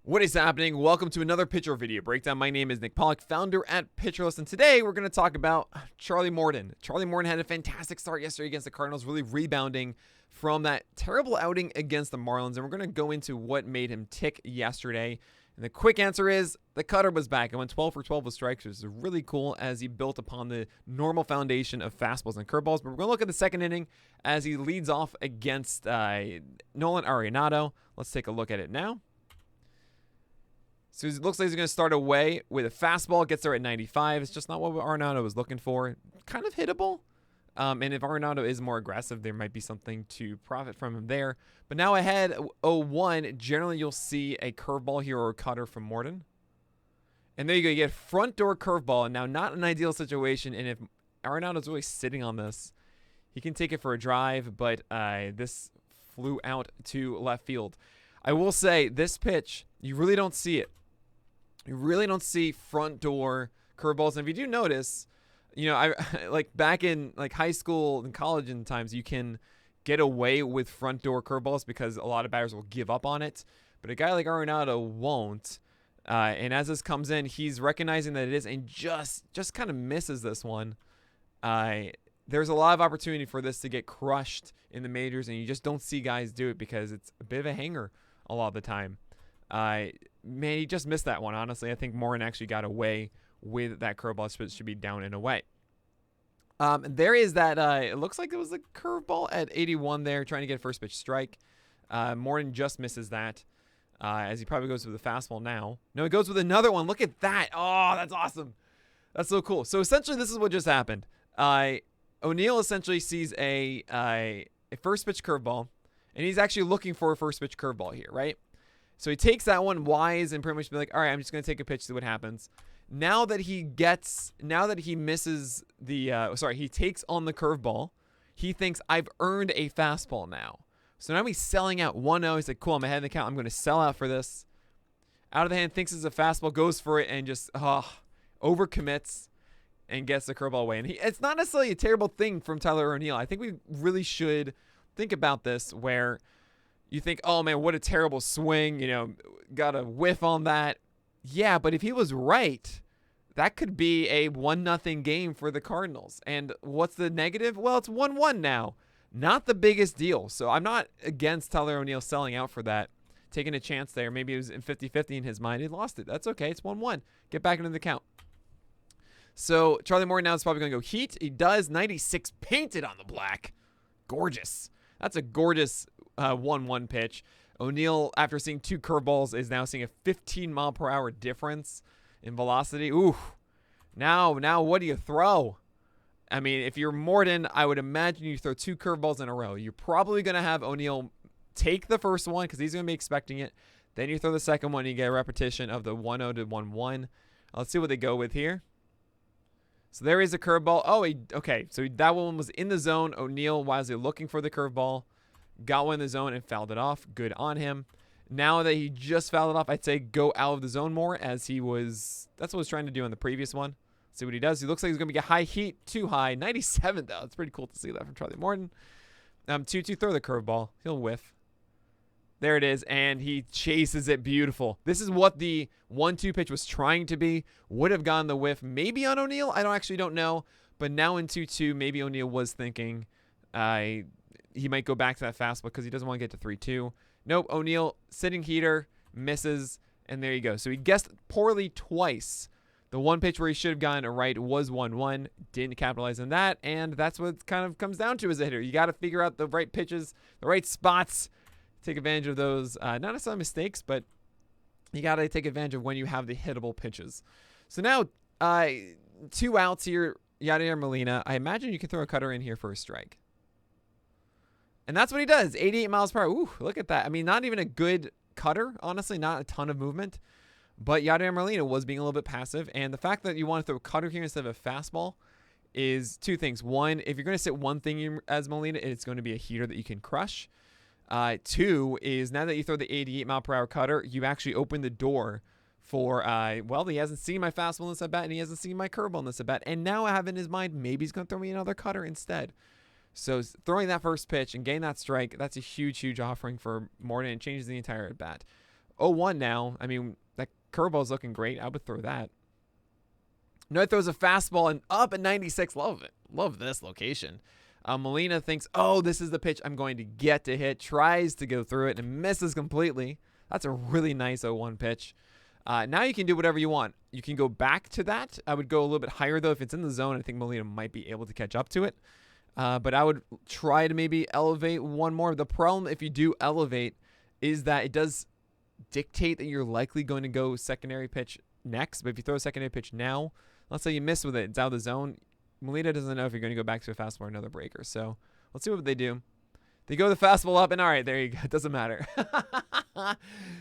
What is happening? Welcome to another pitcher video breakdown. My name is Nick Pollack, founder at Pitcher List, and today we're going to talk about Charlie Morton. Charlie Morton had a fantastic start yesterday against the Cardinals, really rebounding from that terrible outing against the Marlins, and we're going to go into what made him tick yesterday. And the quick answer is the cutter was back. It went 12 for 12 with strikes, which is really cool as he built upon the normal foundation of fastballs and curveballs. But we're going to look at the second inning as he leads off against Nolan Arenado. Let's take a look at it now. So it looks like he's going to start away with a fastball. Gets there at 95. It's just not what Arenado was looking for. Kind of hittable. And if Arenado is more aggressive, there might be something to profit from him there. But now ahead 0-1, generally you'll see a curveball here or a cutter from Morton. And there you go. You get front door curveball. And now not an ideal situation. And if Arenado's really sitting on this, he can take it for a drive. But this flew out to left field. I will say this pitch, you really don't see it. You really don't see front door curveballs. And if you do notice, you know, I like back in like high school and college and times, you can get away with front door curveballs because a lot of batters will give up on it. But a guy like Arenado won't. And as this comes in, he's recognizing that it is and just kind of misses this one. There's a lot of opportunity for this to get crushed in the majors, and you just don't see guys do it because it's a bit of a hanger a lot of the time. Man, he just missed that one, honestly. I think Morton actually got away with that curveball. It should be down and away. There is that, it looks like it was a curveball at 81 there, trying to get a first pitch strike. Morton just misses that, as he probably goes with the fastball now. No, he goes with another one. Look at that. Oh, that's awesome. That's so cool. So essentially, this is what just happened. O'Neill essentially sees a first pitch curveball, and he's actually looking for a first pitch curveball here, right? So he takes that one wise and pretty much be like, all right, I'm just going to take a pitch, see what happens. Now that he misses he takes on the curveball, he thinks, I've earned a fastball now. So now he's selling out 1-0. He's like, cool, I'm ahead in the count. I'm going to sell out for this. Out of the hand, thinks it's a fastball, goes for it, and just overcommits and gets the curveball away. And it's not necessarily a terrible thing from Tyler O'Neill. I think we really should think about this where you think, oh, man, what a terrible swing. You know, got a whiff on that. Yeah, but if he was right, that could be a 1-0 game for the Cardinals. And what's the negative? Well, it's 1-1 now. Not the biggest deal. So I'm not against Tyler O'Neill selling out for that, taking a chance there. Maybe it was in 50-50 in his mind. He lost it. That's okay. It's 1-1. Get back into the count. So Charlie Morton now is probably going to go heat. He does. 96 painted on the black. Gorgeous. That's a gorgeous 1-1 pitch. O'Neill, after seeing two curveballs, is now seeing a 15-mile-per-hour difference in velocity. Ooh. Now what do you throw? I mean, if you're Morton, I would imagine you throw two curveballs in a row. You're probably going to have O'Neill take the first one because he's going to be expecting it. Then you throw the second one, and you get a repetition of the 1-0 to 1-1. Let's see what they go with here. So there is a curveball. Oh, okay. So that one was in the zone. O'Neill, wisely looking for the curveball, got one in the zone and fouled it off. Good on him. Now that he just fouled it off, I'd say go out of the zone more as he was. That's what he was trying to do on the previous one. Let's see what he does. He looks like he's going to get high heat. Too high. 97, though. It's pretty cool to see that from Charlie Morton. 2-2, throw the curveball. He'll whiff. There it is, and he chases it beautiful. This is what the 1-2 pitch was trying to be. Would have gotten the whiff maybe on O'Neill. I don't know. But now in 2-2, maybe O'Neill was thinking he might go back to that fastball because he doesn't want to get to 3-2. Nope, O'Neill sitting heater, misses, and there you go. So he guessed poorly twice. The one pitch where he should have gotten it right was 1-1. Didn't capitalize on that, and that's what it kind of comes down to as a hitter. You got to figure out the right pitches, the right spots, take advantage of those. Not necessarily mistakes, but you got to take advantage of when you have the hittable pitches. So now 2 outs here, Yadier Molina. I imagine you can throw a cutter in here for a strike. And that's what he does. 88 miles per hour. Ooh, look at that. I mean, not even a good cutter, honestly. Not a ton of movement. But Yadier Molina was being a little bit passive. And the fact that you want to throw a cutter here instead of a fastball is two things. One, if you're going to sit one thing as Molina, it's going to be a heater that you can crush. 2 is now that you throw the 88 mile per hour cutter, you actually open the door for, well, he hasn't seen my fastball in this at bat, and he hasn't seen my curveball in this at bat. And now I have in his mind, maybe he's going to throw me another cutter instead. So throwing that first pitch and getting that strike, that's a huge, huge offering for Morton and changes the entire at bat. 0-1 now. I mean, that curveball's looking great. I would throw that. Noah throws a fastball and up at 96. Love it. Love this location. Molina thinks, oh, this is the pitch I'm going to get to hit. Tries to go through it and misses completely. That's a really nice 0-1 pitch. Now you can do whatever you want. You can go back to that. I would go a little bit higher, though. If it's in the zone, I think Molina might be able to catch up to it. But I would try to maybe elevate one more. The problem, if you do elevate, is that it does dictate that you're likely going to go secondary pitch next. But if you throw a secondary pitch now, let's say you miss with it, it's out of the zone. Molina doesn't know if you're going to go back to a fastball or another breaker. So let's see what they do. They go the fastball up, and all right, there you go. It doesn't matter.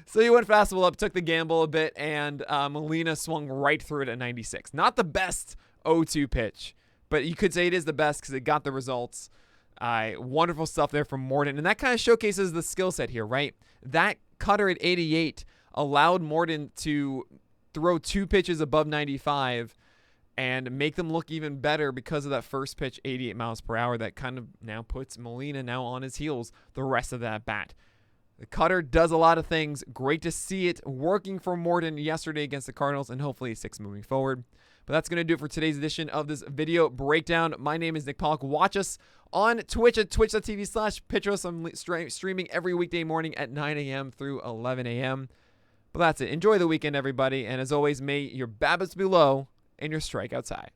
So you went fastball up, took the gamble a bit, and Molina swung right through it at 96. Not the best 0-2 pitch, but you could say it is the best because it got the results. Wonderful stuff there from Morton, and that kind of showcases the skill set here, right? That cutter at 88 allowed Morton to throw 2 pitches above 95 and make them look even better because of that first pitch, 88 miles per hour. That kind of now puts Molina now on his heels the rest of that bat. The cutter does a lot of things. Great to see it working for Morton yesterday against the Cardinals, and hopefully it sticks moving forward. But that's going to do it for today's edition of this video breakdown. My name is Nick Pollack. Watch us on Twitch at twitch.tv/PitcherList. I'm streaming every weekday morning at 9 a.m. through 11 a.m. But that's it. Enjoy the weekend, everybody. And as always, may your BABIPs be low and your strikeouts high.